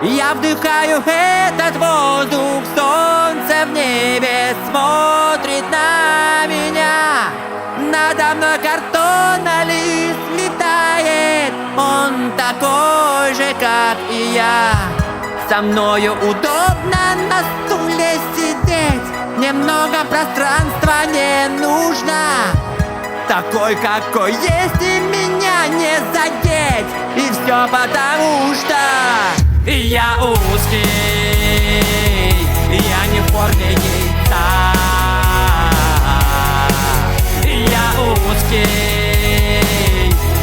Я вдыхаю этот воздух, солнце в небе смотрит на меня. Надо мной картонный лист летает, он такой же, как и я. Со мною удобно на стуле сидеть, немного пространства не нужно. Такой, какой есть, и меня не задеть. И все потому что я узкий, я не в форме яйца. Я узкий,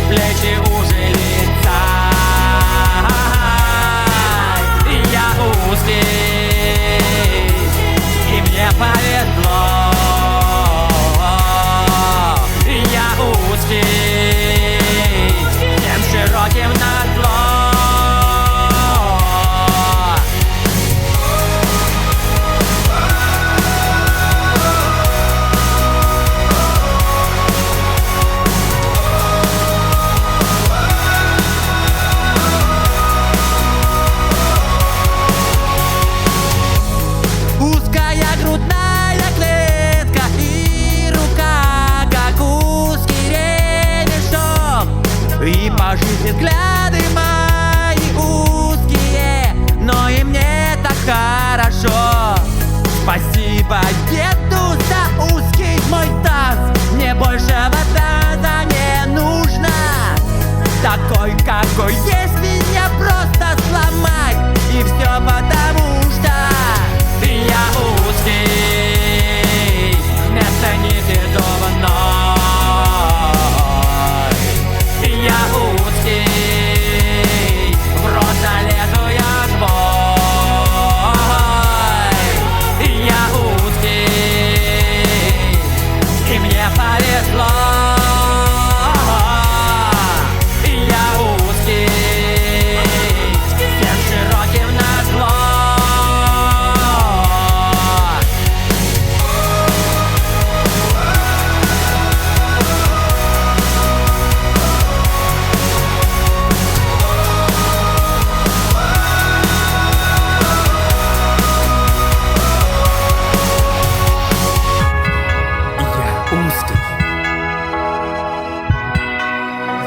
плечи уже лица. Я узкий, и мне повезло. Я узкий, всем широким назло. Узкая грудная клетка и рука, как узкий ремешок. И по жизни взгляды мои узкие, но и мне так хорошо. Спасибо деду за узкий мой таз, мне большего таза не нужно. Такой, какой есть, меня просто сломать. И все потому что я узкий, вместо нити зубной. Я узкий, просто лезу я в бой. Я узкий, и мне повезло. Я узкий, всем широким назло.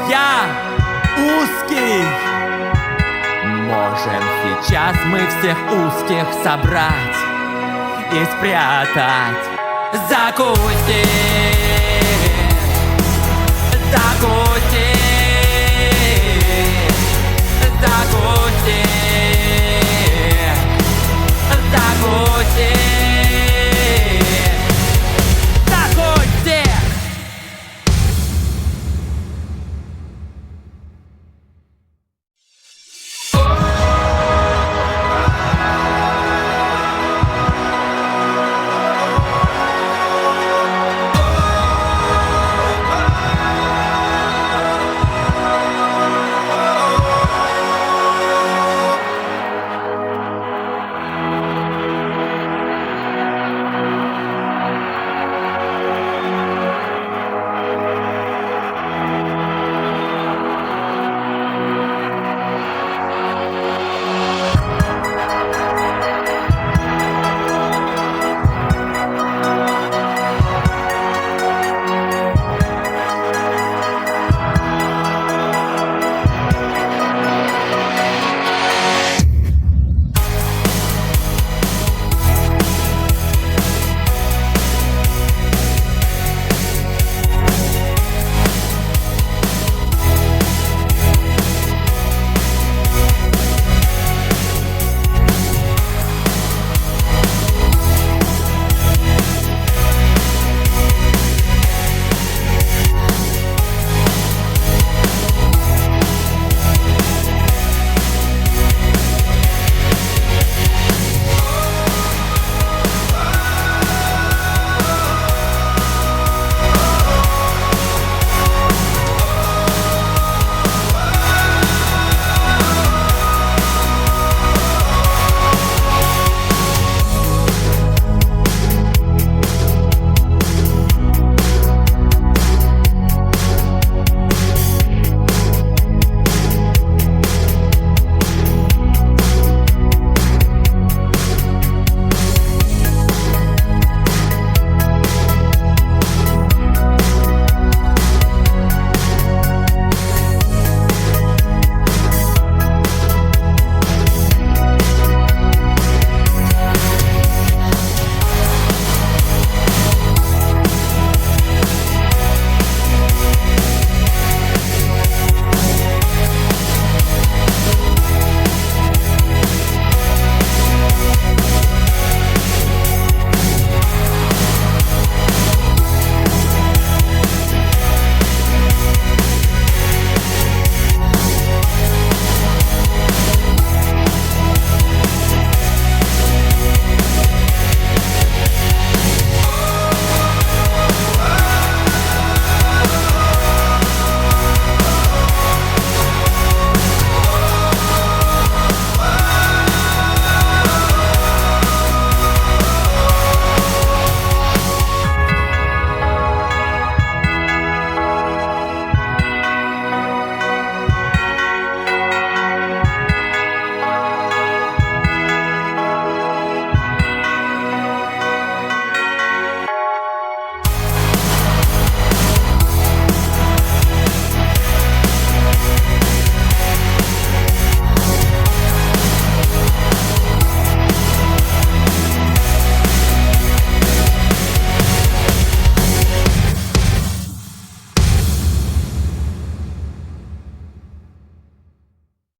Я узкий. Можем сейчас мы всех узких собрать и спрятать. Закусить, закусить.